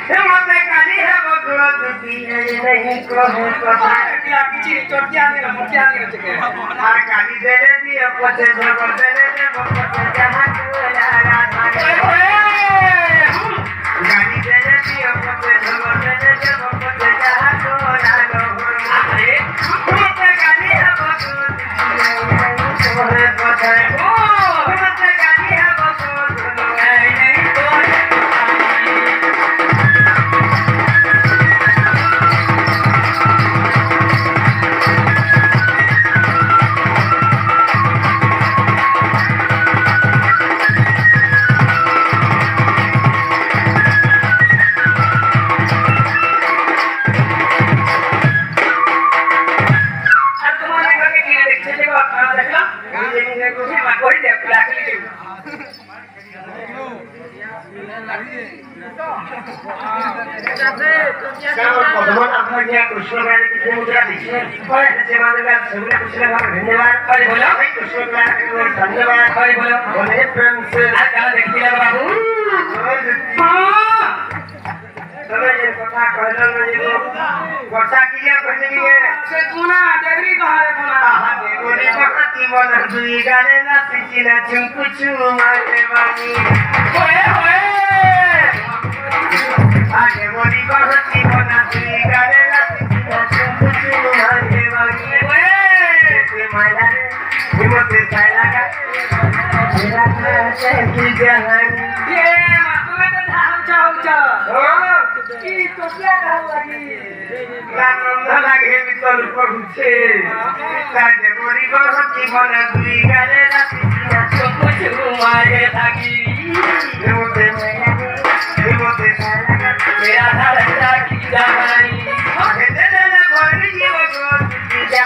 मते काली है बगुआ दुती नहीं कहो कथा क्या किछि चोटिया ने मोटिया ने चके और काली देले दिए पछे झगड़ देले ने पछे जहां तोरा राधा गाली देले दिए पछे झगड़ देले ने पछे जहां तोरा अरे मते काली है बगुआ दुती नहीं कहो कथा मते काली है बगुआ नहीं कहो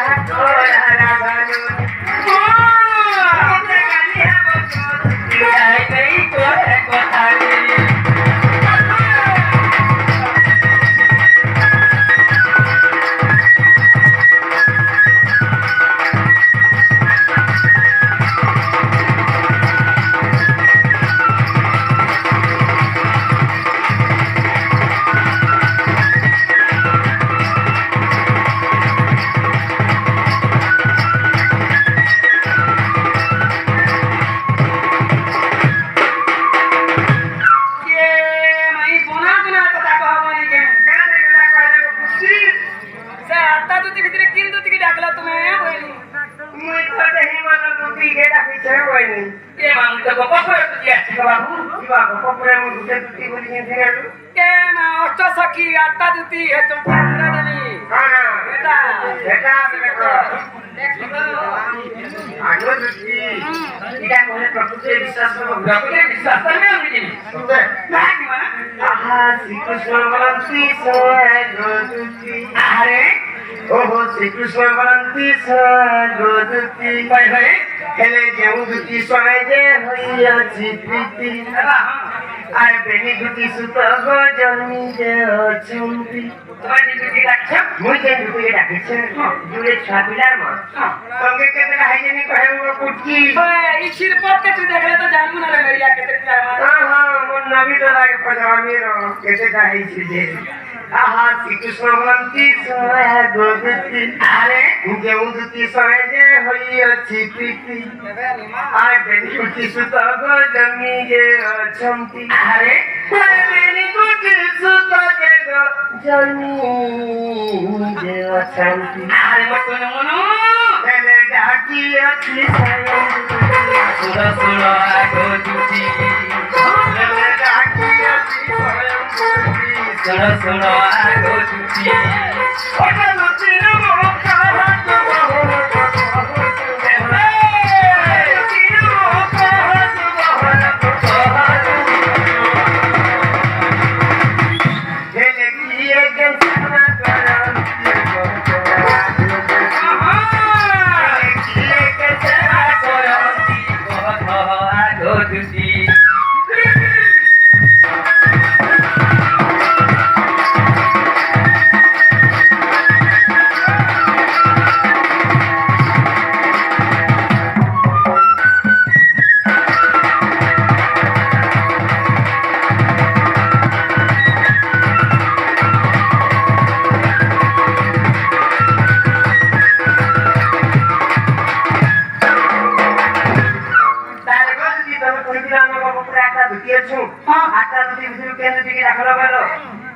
দেখলো বলো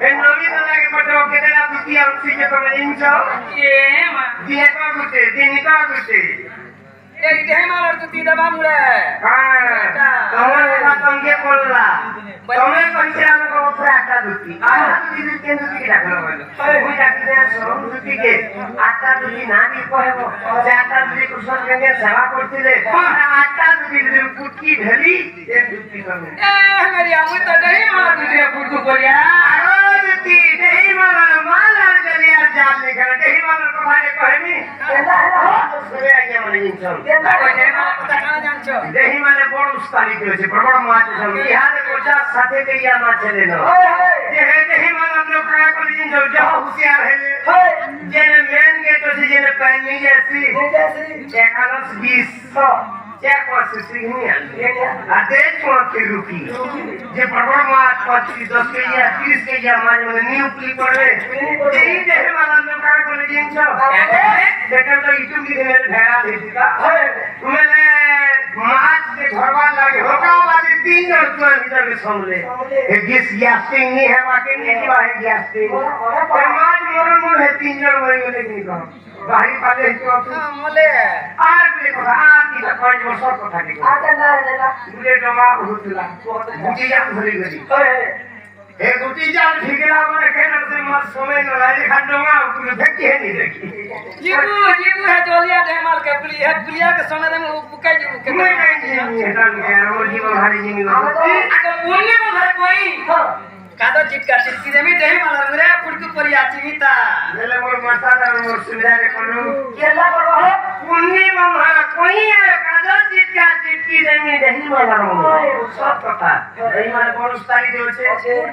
এই নবী লাগে পড়তে কেদেলা দুটিয়া উঠিকে তুমি ইনছো এ মা দিয়ে কো গুটে দিনি কো গুটে এই দেহমালার তুই দবা মুড়ে হ্যাঁ তোমার কথা তুমি বললা তুমি কইছে আমাকে উপরে আটা দুটি আর দুটি কেন দুটি দেখলো বলো ওই ডাকতে সরম দুটিকে আটা দুটি না দি কইব যে আটা দুটি কুশল গঙ্গে সেবা করছিলে আটা দুটি পুটকি ঢেলি এ দুটি তুমি এ মেরি আমি তো দেহমালা তুই ফুটু করিয়া দুটি দেহমালা মালার গলিয়া জাল লিখা দেহমালা কোথায় কইনি সরে আগে মানে ইনসান দেহমালা কথা কানা জানছো দেহি মানে বড় উস্তাদি করেছে বড় মাছ ইহারে কোচা সাথে দিয়া মাছ ছেলে না যে দেহি মানে আমরা কাজ করি যে যা হুঁশিয়ার হেলে যে মেন গেট আছে যে পানি নিয়ে আসি 11 20 চেক করছে সিগনি আর দেখ কোনকে রুকি যে বড় মাছ 25 10 কেজি 30 কেজি মাছ মানে নিউক্লি করবে এই দেহি মানে আমরা কাজ করি জিনিস সেটা তো ইউটিউব দিনের ভেড়া দিছিকা মানে মাছ যে ঘরবার লাগে হোকাবাদে 3 জন তোমার ভিতরে সামলে এই গ্যাসটিং নি হেবা কে নি কি হয় গ্যাসটিং মাছ মরন মর হে 3 জন মরে গেলে কি কর বাড়ি পালে তো মলে আর বলে কথা আর কি কয় বছর কথা কি আটা না না বুঝে জমা হতুলা বুঝি যা ধরে গেলি এ গুটি জাল ঠিকরা মানে কেন সে মাছ সময় না রাজে খান্ডমা পুরো ফেকি হে নি দেখি जीबू है जोलिया देहमाल के पुलिया के समय में बुकाई जीबू के मैं नहीं এটা ও জীবন হারি জিমি आगे बोलने में घर कोई कादो चिटका चिटकी देमी देहमाल रे पुड़कू परिया चिमिता বেলে মোর মাথা আর মোর সুবিধা রে কোন केला करबो পুণ্যি মামা কই আর কাদর চিটকা চিটকি দেমি দেহি মালার সব কথা এই মানে কোন স্টাইল দেছে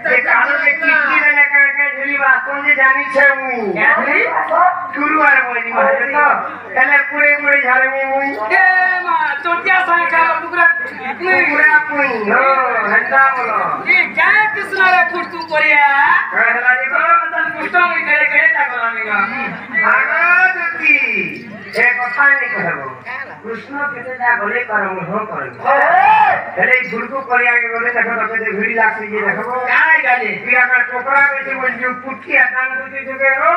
যে কাদর চিটকি দেনে কাকে ঝুলি বাসন যে জানি ছে মুই শুরু আর বলি মানে তো এলে পুরে পুরে ঝাড়মি মুই ए मा चोटिया संख्या टुकड़ा পুরা পুই ও হন্ডা বলো ये क्या कृष्ण रे पुड़कू परिया कहला নি তো पुष्टो में करे करे ता करानेगा আগতি এ কথা নি কহবো কৃষ্ণ কেতে যা গলে করম হো করম এলে গুরকু করিয়া গে গলে দেখো তো যে ভিড়ি লাগছে যে দেখো काय गाले বিয়া কর কোকরা বেটি বল যে পুঠি আটান দুটি দুগে ও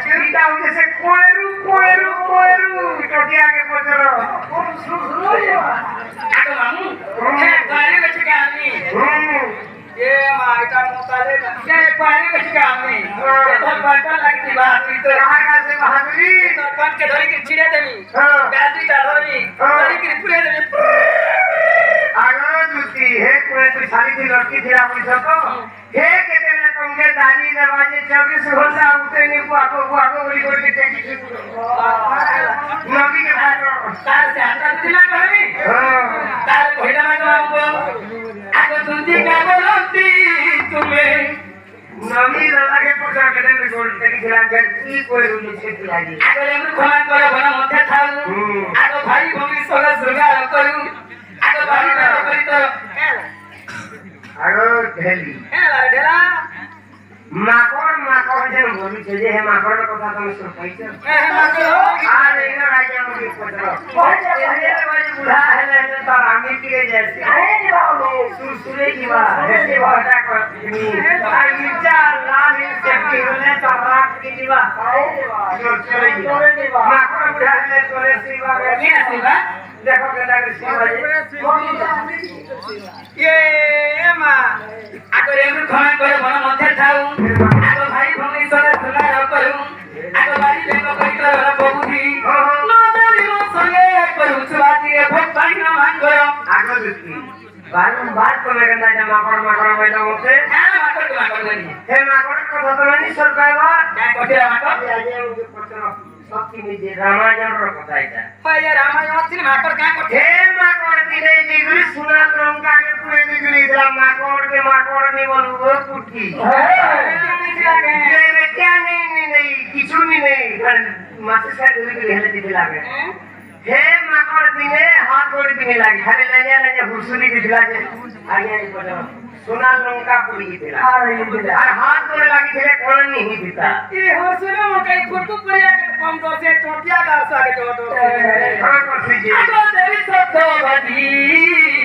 চিন্তা হইছে সে কোয়েরু টটিয়া কে পচর आगे मामू है गाड़ी में चिका आदमी ये माइटा मोताले ये पानी में चिका आदमी तो बटन लगती बात तो कहां का से बहादुरी तो कन के धरी के छिड़े देमी हां बैटरी का धरी धरी के पूरे देमी আগতি হে কোয়ে তুই শাড়ি দি লটকি দিলা বুঝছ তো হে কেতে না তোমাকে দানি দরवाजे 24 ঘন্টা উঠে নি বুয়াকো বলি করে দিতে কিছু নবী কে ভালো तार से आता दिला कहबी हां तार कोइला ना कहबो आगो तुझी का बोलती तुम्हें नबी दादा के पूछा करे ने गोल तेरी खिला के की कोई रुली छे लागी आगो ले खमान करे बना मथे थाउ आगो भाई भूमि सोला सुरगार करू आगो भाई ना करी तो আগো ঢেলি ढेला মাকড় যেন বলিছে যে হে মাকড়ের কথা তুমি শুন পাইছো আর এই না রাজা মুখে পড়ো এর বাজে বুড়া হেলে তো আমি দিয়ে যাচ্ছি আরে বাবু সুরসুরে দিবা হেসে ভাটা করনি আর মির্জা লাল সেটি হলে তো রাখ দিবা আরে বাবু দিবা মাকড় বুড়া হেলে তোরে সিবা কি আসিবা দেখো কেটা সিবা ये मा आगो रे खमान करे बना मथे थाउ आगो भाई भूमि सोला सुरगार करू आगो बारी बेंग करी तो बबुधी नो दादी नो संगे करू सुवाती रे भक्ति ना मान करो আগো দেখি বারবার তুমি কেন না মাকড় বইলা মতে হ্যাঁ মাকড় গনি হে মাকড়ের কথা তো মানি সরকারবা क्या कोठेरा माकड़ আজে মুখে পড়ো সত্যি নিজে রামায়ণের কথা এটা भाई रामायण में माकड़ क्या कोठे হে মাকড় দিলে দিগুলি সোনা লঙ্কা কে পুরে দিগুলি দিলা মাকড় নি বলবো পুঠি কিছু নি নেই মাছের সাথে দিগুলি হেলে দিতে লাগে हे माकड़ दिने हाथ गोड़ भी नहीं लगी खाली लेने लेने हुसुली दिखला जे आगे आई बोलो सोना लंका पूरी दिला और हाथ गोड़ लगी थे कोन नहीं दिता ए हसुलो मकई फुटको पड़िया के कम दो से टोटिया गासा के तो हां को सीजे आगो देवी सत्यवती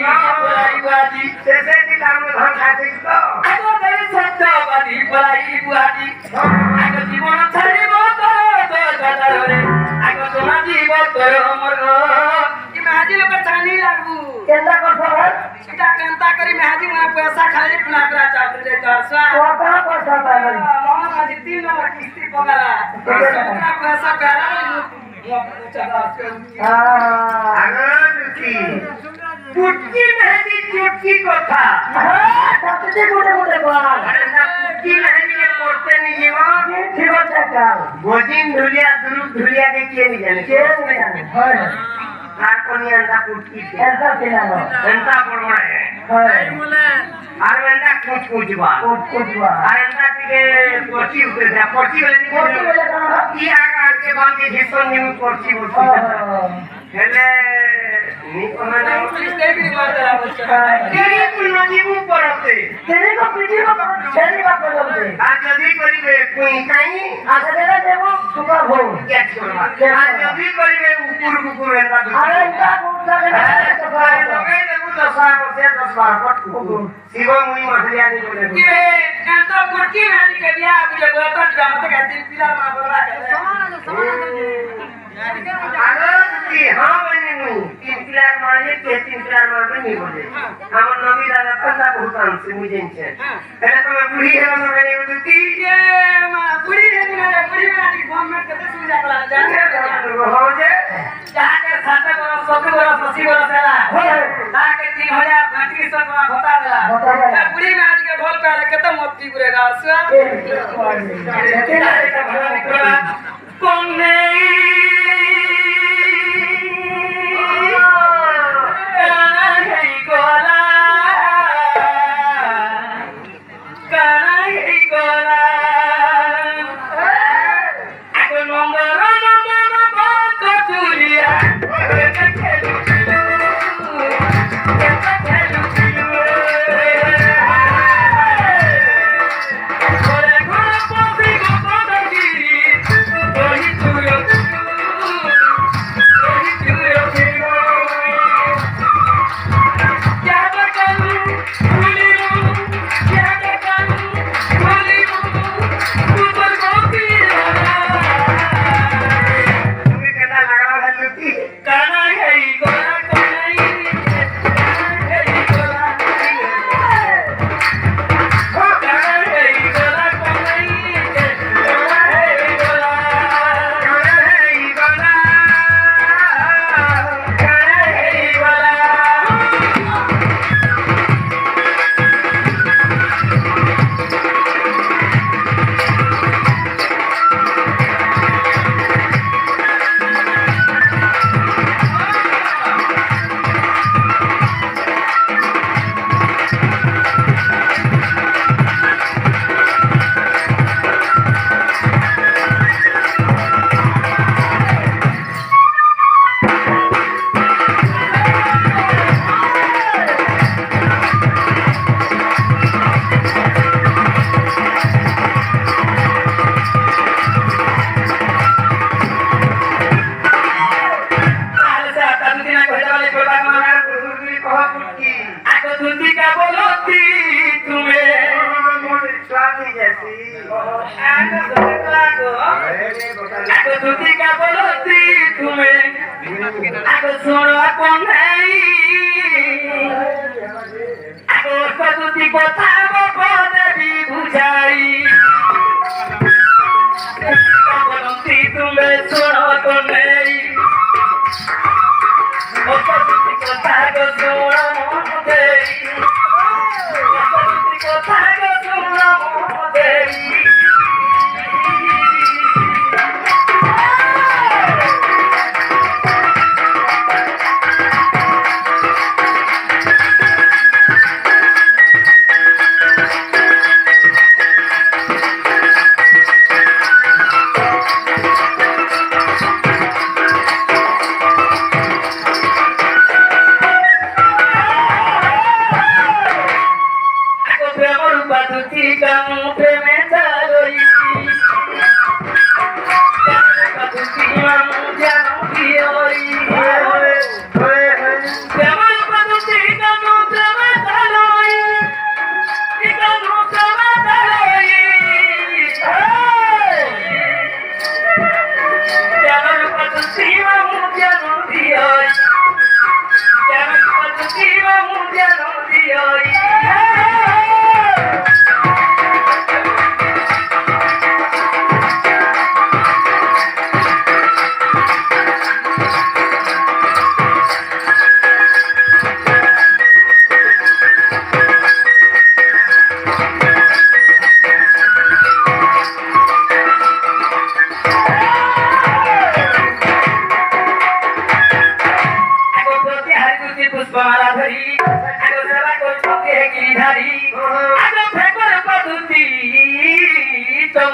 पलाई बुआजी जैसे कि काम धन खाते तो आगो देवी सत्यवती पलाई बुआजी आगो जीवन छाड़िब तो गदर रे आगो सोना जीव तोर मोर ई महाजी लोग चानी लागू केंदा करछो सीधा केंता करी महाजी मन पैसा खाली पुना करा चाप दे करसा कोता पैसा पाइल मामा का 3 नंबर किस्ती पकड़ा कितना पैसा करा अगर की पुटकी नहीं चुटकी कथा सबसे गोटे गोटे बात अरे ना पुटकी नहीं के करते नहीं जीवा ठीक है का गोजिन धुलिया धुलिया के के नहीं जाने के नहीं जाने हां कोनी अंडा पुटकी ऐसा केला अंडा बड़बड़ है हां बोले आरवेंडा कुछ बा आरवेंडा के पर्ची ऊपर से पर्ची वाले की आकार के बाद के हिस्सा न्यू पर्ची होती हेले नी कोना ना पुलिस देख रही बात है तेरी पुन्ना जीव परते तेरे को पीछे को छेड़ी बात करते आज जदी करिवे कोई काई आज देना देबो सुबह हो क्या करवा आज जदी करिवे ऊपर कुकुर एता अरे इता कुत्ता के सफाई लगे देबो 10 से 10 बार पट शिव मुनि महलिया नहीं बोले ये एंतो गुटकी वाली के बिया बुझे बोलता मत कहती पिला मां बोला के अगर की हां बने नहीं 3 पिलर मारे के 3 पिलर मारे नहीं बोले हम नवी दादा कंदा बहुत से मुझे छे पहले तो मैं बुढ़ी है ना मैंने उठी ये मां बुढ़ी है मेरे बुढ़ी वाली गवर्नमेंट के सुविधा करा जाने हो जे जाके 7 बरस 17 बरस 80 बरस है ताके 3000 का बता देला बुढ़ी में आज के बोल पे केते मोती गुरेगा कौन नहीं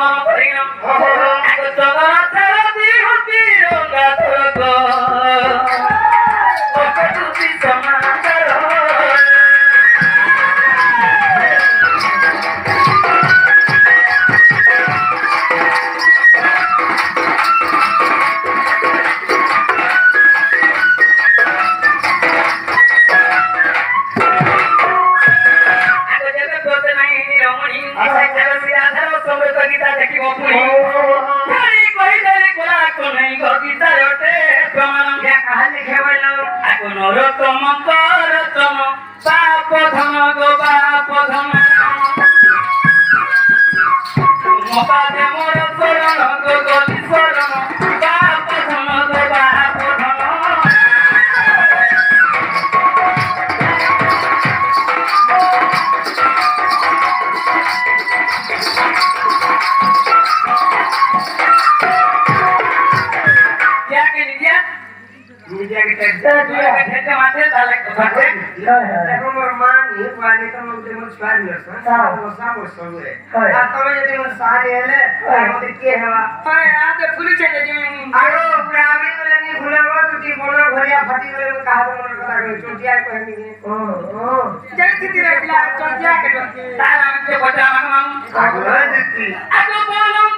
মন করিল আগে চলন ছাড়তি হতি রঙ্গা তোরক ওকে তুমি সমাচার নরতম করতম বাপ ধন গো বাপ ধন মপাদে মোর শরণ গো গলি শরণ বাপ ধন গো বাপ ধন क्या के निया নিজে আগে টেক্সট তুই ঠেকে মাঠে তাহলে কথা দেখো মোর মা নি পানি তো মধ্যে মোর স্বাদ নস সাবো সঙ্গে আর তুমি যদি মোর সারি এলে আমাদের কি হওয়া আরে আতে পুলিশ চলে যাবে আরো আমি বলে নি ভুলেব তুই বড় ঘরিয়া ফাটি গলে কাহা মনের কথা কই চটিয়া কইনি ও জয় থিতি রাখলা চটিয়া কে তার আমি কে বটা মাং আগলা দিতি আগো বলো